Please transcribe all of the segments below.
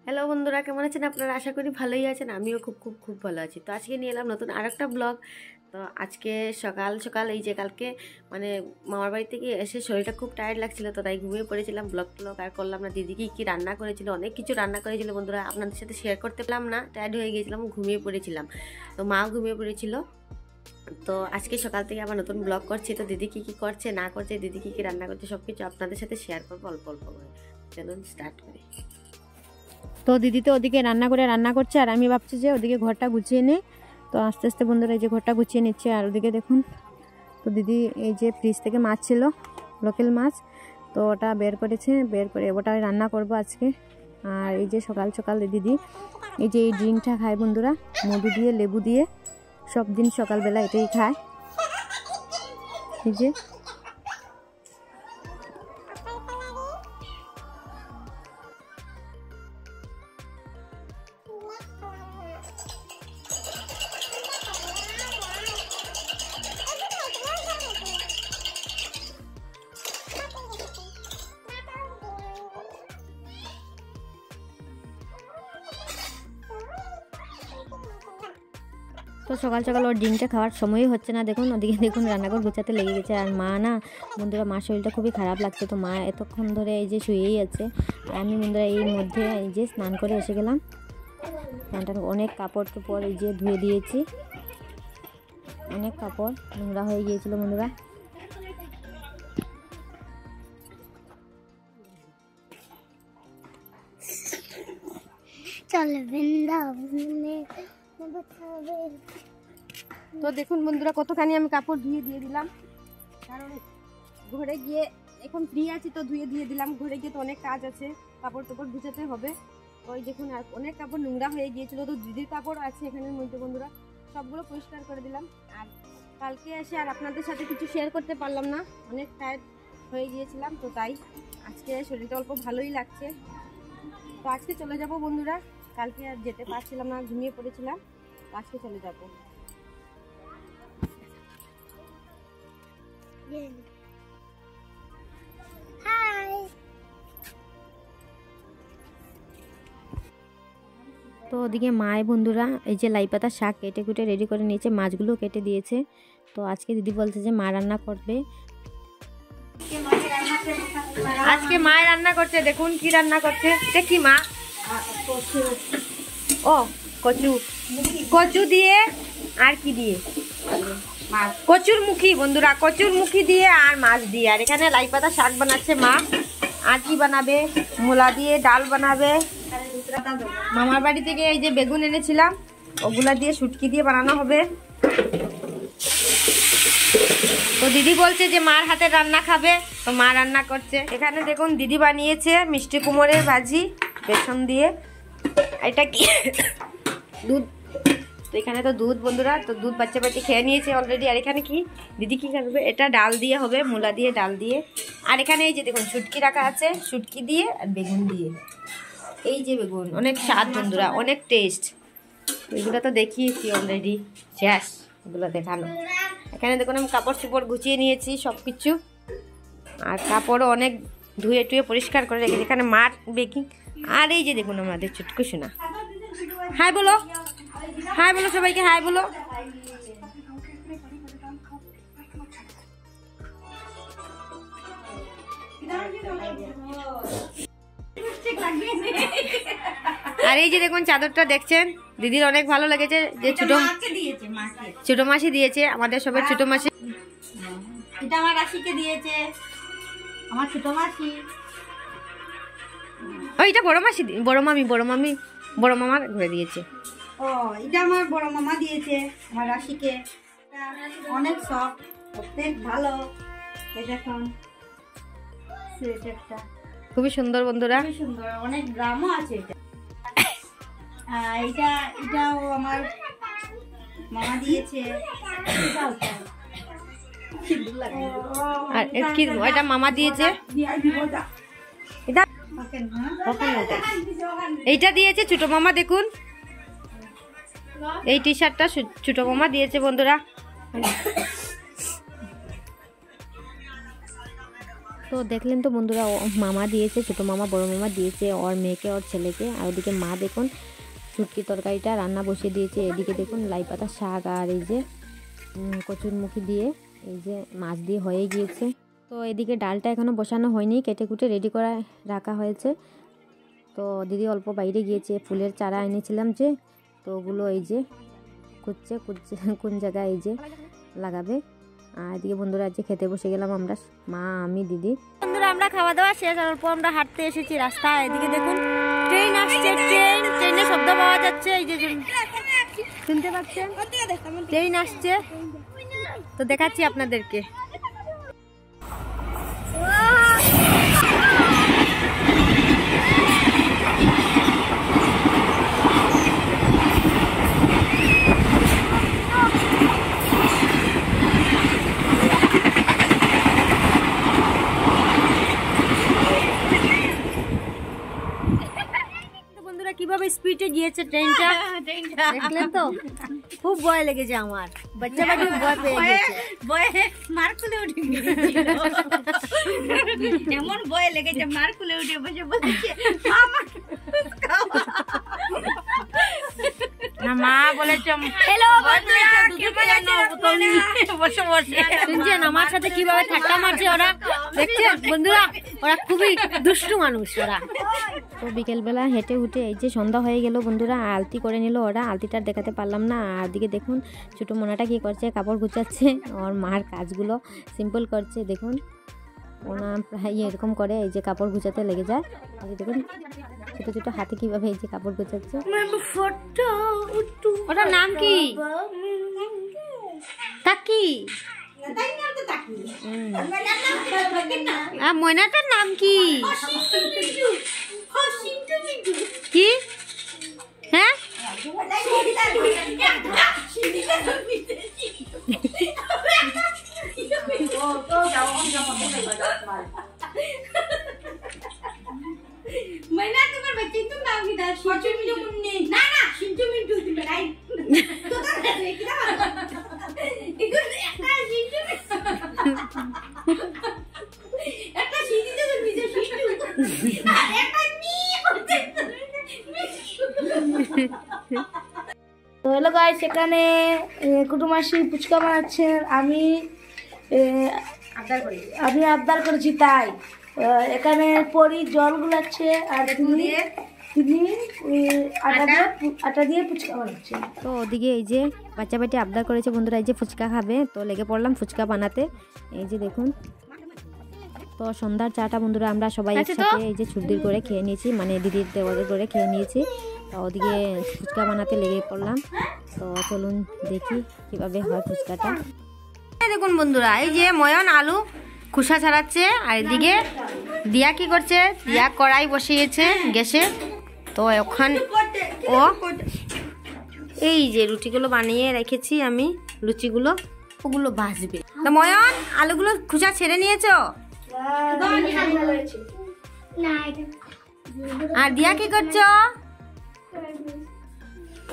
Hello বন্ধুরা, কেমন আছেন আপনারা? আশা করি ভালোই আছেন। আমিও খুব খুব খুব ভালো আছি। তো আজকে নিয়ে এলাম নতুন আরেকটা ব্লগ। তো আজকে সকাল সকাল এই যে কালকে মানে মামার বাড়ি থেকে এসে শরীরটা খুব টায়ার্ড লাগছিল, তো তাই ঘুমিয়ে পড়েছিলাম। ব্লগ আর করলাম না। দিদি কি রান্না করেছিল, অনেক কিছু রান্না করেছিল বন্ধুরা, আপনাদের সাথে শেয়ার করতে পারলাম না, টায়ার্ড হয়ে গিয়েছিলাম, ঘুমিয়ে পড়েছিলাম। তো মাও ঘুমিয়ে পড়েছিল। তো আজকে সকাল থেকে আবার নতুন ব্লগ করছি। তো দিদি কি করছে না করছে, দিদি কি রান্না করছে, সব কিছু আপনাদের সাথে শেয়ার করবো অল্প অল্প করে। চলুন স্টার্ট করি। তো দিদি তো ওদিকে রান্না করছে আর আমি ভাবছি যে ওদিকে ঘরটা গুছিয়ে নিই। তো আস্তে আস্তে বন্ধুরা এই যে ঘরটা গুছিয়ে নিচ্ছে। আর ওদিকে দেখুন, তো দিদি এই যে ফ্রিজ থেকে মাছ ছিল, লোকাল মাছ, তো ওটা বের করেছে, বের করে ওটা রান্না করব আজকে। আর এই যে সকাল সকাল দিদি এই যে এই ড্রিঙ্কটা খায় বন্ধুরা, মধু দিয়ে লেবু দিয়ে, সব দিন সকালবেলা এটাই খায়। এই যে তো সকাল সকাল ওর ডিমটা খাওয়ার সময়ই হচ্ছে না। দেখুন ওদিকে দেখুন রান্নাঘর গুছাতে লেগে গেছে। আর মা না বন্ধুরা, মার শরীরটা খুবই খারাপ লাগছে। তো মা এতক্ষণ ধরে এই যে শুয়েই আছে। আর আমি বন্ধুরা এই মধ্যে এই যে স্নান করে এসে গেলাম। স্নানটা অনেক কাপড় টুপড় এই যে ধুয়ে দিয়েছি, অনেক কাপড় নোংরা হয়ে গিয়েছিল বন্ধুরা। তো দেখুন বন্ধুরা কতখানি আমি কাপড় ধুয়ে দিয়ে দিলাম, কারণ ঘরে গিয়ে এখন ফ্রি আছি তো ধুয়ে দিয়ে দিলাম। ঘরে গিয়ে তো অনেক কাজ আছে, কাপড় টাপড় গুছাতে হবে। ওই দেখুন আর অনেক কাপড় নোংরা হয়ে গিয়েছিল, তো দিদির কাপড় আছে এখানের মধ্যে বন্ধুরা, সবগুলো পরিষ্কার করে দিলাম। আর কালকে এসে আর আপনাদের সাথে কিছু শেয়ার করতে পারলাম না, অনেক টায়ার্ড হয়ে গিয়েছিলাম। তো তাই আজকে শরীরটা অল্প ভালোই লাগছে। তো আজকে চলে যাব বন্ধুরা, কালকে আর যেতে পারছিলাম না, ঘুমিয়ে পড়েছিলাম। আজকে চলে যাব। তো ওদিকে মায়ের বন্ধুরা এই যে লাই পাতা শাক কেটে কুটে রেডি করে নিয়েছে, মাছগুলো কেটে দিয়েছে। তো আজকে দিদি বলছে যে মা রান্না করবে। আজকে মা রান্না করছে, দেখুন কি রান্না করছে। এটা কি মা? ও কচু, কচু দিয়ে আর কি দিয়ে? কচুর মুখী বন্ধুরা, কচুর মুখী দিয়ে আর মাছ দিয়ে। আর এখানে লাই পাতা শাক বানাচ্ছে মা। আর কি বানাবে? মূলা দিয়ে ডাল বানাবে। মামার বাড়ি থেকে এই যে বেগুন এনেছিলাম, ওগুলা দিয়ে শুটকি দিয়ে বানানো হবে। তো দিদি বলছে যে মার হাতে রান্না খাবে, তো মা রান্না করছে। এখানে দেখুন দিদি বানিয়েছে মিষ্টি কুমড়ের ভাজি বেসন দিয়ে। এটা কি? দুধ। তো এখানে তো দুধ বন্ধুরা, তো দুধ বাচ্চা খেয়ে নিয়েছে অলরেডি। আর এখানে কি দিদি কি করবে? এটা ডাল দিয়ে হবে, মূলা দিয়ে ডাল দিয়ে। আর এখানে এই যে দেখুন শুটকি রাখা আছে, শুটকি দিয়ে আর বেগুন দিয়ে। এই যে বেগুন, অনেক স্বাদ বন্ধুরা, অনেক টেস্ট। এগুলো তো দেখিয়েছি অলরেডি, শেষ এগুলো দেখানো। এখানে দেখুন আমি কাপড় চোপড় গুছিয়ে নিয়েছি সব কিছু। আর কাপড়ও অনেক ধুয়ে টুয়ে পরিষ্কার করে রেখেছি। এখানে মার বেকিং। আর এই যে দেখুন আমাদের চুটকু সোনা। হাই বলো, হাই বলো সবাইকে, হাই বলো। আর এই যে দেখুন চাদরটা দেখছেন, দিদির অনেক ভালো লেগেছে। যে ছোট মাসি দিয়েছে, আমাদের সবার ছোট মাসি। এটা আমার রাশিকে দিয়েছে, আমার ছোট মাসি। ওইটা বড় মাসি, বড় মামি, বড় মামার ঘুরে দিয়েছে। ও এটা আমার বড় মামা দিয়েছে আমার রাশিকে। অনেক সফট, অনেক ভালো। এই দেখুন সোয়েটারটা খুবই সুন্দর বন্ধুরা, খুবই সুন্দর, অনেক গ্রামও আছে এটা। এটা এটাও আমার মামা দিয়েছে। আর কি এটা মামা দিয়েছে? এটা এইটা দিয়েছে ছোট মামা। দেখুন এই টি শার্টটা ছোট মামা দিয়েছে বন্ধুরা। তো দেখলেন তো বন্ধুরা, মামা দিয়েছে, ছোটো মামা বড় মামা দিয়েছে ওর মেয়েকে ওর ছেলেকে। আর ওদিকে মা দেখুন শুটকি তরকারিটা রান্না বসিয়ে দিয়েছে। এদিকে দেখুন লাই পাতা শাক আর এই যে কচুরমুখী দিয়ে এই যে মাছ দিয়ে হয়ে গিয়েছে। তো এদিকে ডালটা এখনও বসানো হয়নি, কেটে কুটে রেডি করা রাখা হয়েছে। তো দিদি অল্প বাইরে গিয়েছে, ফুলের চারা এনেছিলাম যে, তো ওগুলো এই যে খুঁজছে কোন জায়গায় এই যে লাগাবে। আর এদিকে বন্ধুরা আজকে খেতে বসে গেলাম আমরা, মা আমি দিদি। বন্ধুরা আমরা খাওয়া দাওয়া শেষ, অল্প আমরা হাঁটতে এসেছি রাস্তায়। এদিকে দেখুন ট্রেন আসছে, ট্রেনের শব্দ পাওয়া যাচ্ছে, এই যে শুনতে পাচ্ছেন ট্রেন আসছে। তো দেখাচ্ছি আপনাদেরকে। কিভাবে স্পিডে গিয়েছে ট্রেনটা, দেখলেন তো? খুব ভয় লেগেছে আমার, বাচ্চা বাচ্চা ভয় পেয়ে গেছে, ভয়ে মার খুলে উঠে গিয়েছিল। এমন ভয় লেগেছে মার খুলে উঠে বসে বলছে না মা বলেছে শুনছেন আমার সাথে কিভাবে ঠাট্টা মারছে ওরা, দেখছেন বন্ধুরা? ওরা খুবই দুষ্টু মানুষ ওরা। তো বিকেলবেলা হেঁটে উঠে এই যে সন্ধ্যা হয়ে গেল বন্ধুরা, আলতি করে নিল ওরা। আলতিটা দেখাতে পারলাম না। আর দিকে দেখুন ছোটো মোনাটা কি করছে, কাপড় গুছাচ্ছে, ওর মার কাজগুলো সিম্পল করছে। দেখুন ওনা প্রায় এরকম করে, এই যে কাপড় গুছাতে লেগে যায়। এই দেখুন ছোটো ছোটো হাতে কিভাবে এই যে কাপড় গুছাচ্ছে। ওটার নাম কি? তাকি। ময়নাটার নাম কি? কি? হ্যাঁ मैंने तुम्हारे बच्चे तुम नाम की दाल शिंटू मिंटू मुन्ने ना ना शिंटू मिंटू तुम बनाई तो देखी ना इधर একটা শিন্টু একটা শিন্টু তো নিজে শিন্টু আর একটা নি করতে তো হ্যালো গাইস, এখানে কুটুমাসি ফুচকা বানাচ্ছেন। আমি আবদার করেছি তাই এখানে পরি জল গুলাচ্ছে আর তিনি আটা দিয়ে ফুচকা বানাচ্ছে। তো ওদিকে এই যে বাচ্চা বাচ্চা আবদার করেছে বন্ধুরা, এই যে ফুচকা খাবে, তো লেগে পড়লাম ফুচকা বানাতে। এই যে দেখুন, তো সন্ধ্যার চাটা বন্ধুরা আমরা সবাই একসাথে এই যে ছুটির করে খেয়ে নিয়েছি, মানে দিদির দেওয়ারের করে খেয়ে নিয়েছি। তো ওদিকে ফুচকা বানাতে লেগে পড়লাম। তো চলুন দেখি কিভাবে হয় ফুচকাটা। দেখুন বন্ধুরা, এই যে ময়ন আলু খোসা ছাড়াচ্ছে, আর এদিকে দিয়া কি করছে, দিয়া কড়াই বসিয়েছে গ্যাসে। তো ওখান ও এই যে রুটিগুলো বানিয়ে রেখেছি আমি, লুচিগুলো ওগুলো ভাজবে। তো ময়ন আলুগুলো খোসা ছেড়ে নিয়েছো? আর দিয়া কি করছো?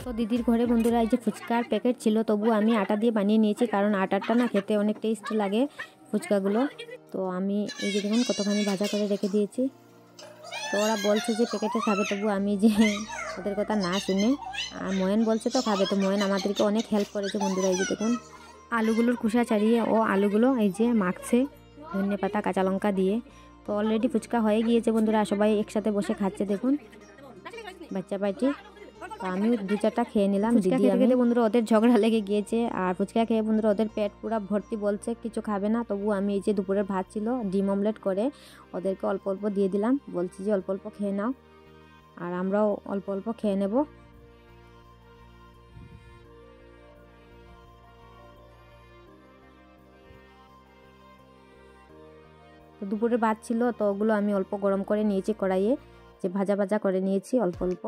তো দিদির ঘরে বন্ধুরা এই যে ফুচকার প্যাকেট ছিল, তবু আমি আটা দিয়ে বানিয়ে নিয়েছি, কারণ আটাটা না খেতে অনেক টেস্ট লাগে ফুচকাগুলো। তো আমি এই যে দেখুন কতখানি ভাজা করে রেখে দিয়েছি। তো ওরা বলছে যে প্যাকেটে খাবে, তবু আমি যে ওদের কথা না শুনে, আর ময়ন বলছে তো খাবে, তো ময়ন আমাদেরকে অনেক হেল্প করেছে বন্ধুরা। এই যে দেখুন আলুগুলোর খোসা ছাড়িয়ে ও আলুগুলো এই যে মাখছে ধনে পাতা কাঁচা লঙ্কা দিয়ে। তো অলরেডি ফুচকা হয়ে গিয়েছে বন্ধুরা, সবাই একসাথে বসে খাচ্ছে দেখুন বাচ্চা পাইটি। তো আমি দু চারটা খেয়ে নিলাম। দিদি আমি বন্ধুরা ওদের ঝগড়া লেগে গিয়েছে, আর ফুচকা খেয়ে বন্ধুরা ওদের পেট পুরো ভর্তি, বলছে কিছু খাবে না। তবু আমি এই যে দুপুরের ভাত ছিল ডিম অমলেট করে ওদেরকে অল্প অল্প দিয়ে দিলাম, বলছি যে অল্প অল্প খেয়ে নাও, আর আমরাও অল্প অল্প খেয়ে নেব। তো দুপুরে ভাত ছিল, তো ওগুলো আমি অল্প গরম করে নিয়েছি কড়াইয়ে, যে ভাজা ভাজা করে নিয়েছি অল্প অল্প।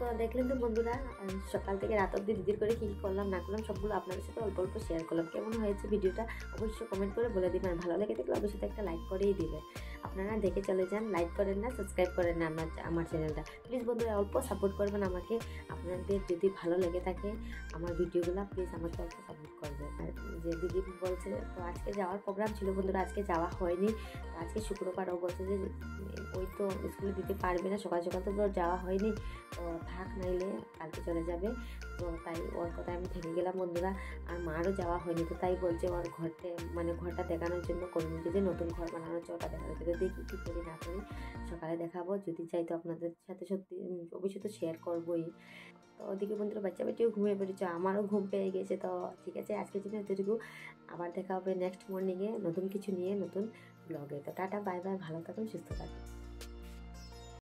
তো দেখলেন তো বন্ধুরা, সকাল থেকে রাত অবধি দিদির করে কী কী করলাম না করলাম সবগুলো আপনাদের সাথে অল্প অল্প শেয়ার করলাম। কেমন হয়েছে ভিডিওটা অবশ্যই কমেন্ট করে বলে দিবেন, ভালো লেগে থাকলে অবশ্যই একটা লাইক করেই দিবেন। আপনারা দেখে চলে যান, লাইক করেন না, সাবস্ক্রাইব করেন না আমার চ্যানেলটা। প্লিজ বন্ধুরা অল্প সাপোর্ট করবেন আমাকে, আপনাদের যদি ভালো লেগে থাকে আমার ভিডিওগুলো, প্লিজ আমাকে অল্প সাপোর্ট করবেন। আর যে দিদি বলছে তো আজকে যাওয়ার প্রোগ্রাম ছিল বন্ধুরা, আজকে যাওয়া হয়নি। তো আজকে শুক্রবার ও বলছে যে ওই তো স্কুলে দিতে পারবে না, সকাল সকাল তো যাওয়া হয়নি, তো থাক নাইলে কালকে চলে যাবে। তো তাই ওর কথায় আমি থেমে গেলাম বন্ধুরা। আর মারও যাওয়া হয়নি, তো তাই বলছে ওর ঘরটা দেখানোর জন্য কমিউনিটি যে নতুন ঘর বানানো হচ্ছে ওটা দেখানোর জন্য। দেখি কী করি না করি, সকালে দেখাবো। যদি চাই তো আপনাদের সাথে সত্যি অবশ্যই তো শেয়ার করবোই। তো ওদিকে বন্ধুরা বাচ্চা বাচ্চাও ঘুমিয়ে পড়েছে, আমারও ঘুম পেয়ে গেছে। তো ঠিক আছে, আজকের জন্য এতটুকু। আবার দেখা হবে নেক্সট মর্নিংয়ে নতুন কিছু নিয়ে, নতুন ব্লগে। তো টাটা, বাই বাই, ভালো থাকুন, সুস্থ থাকুন।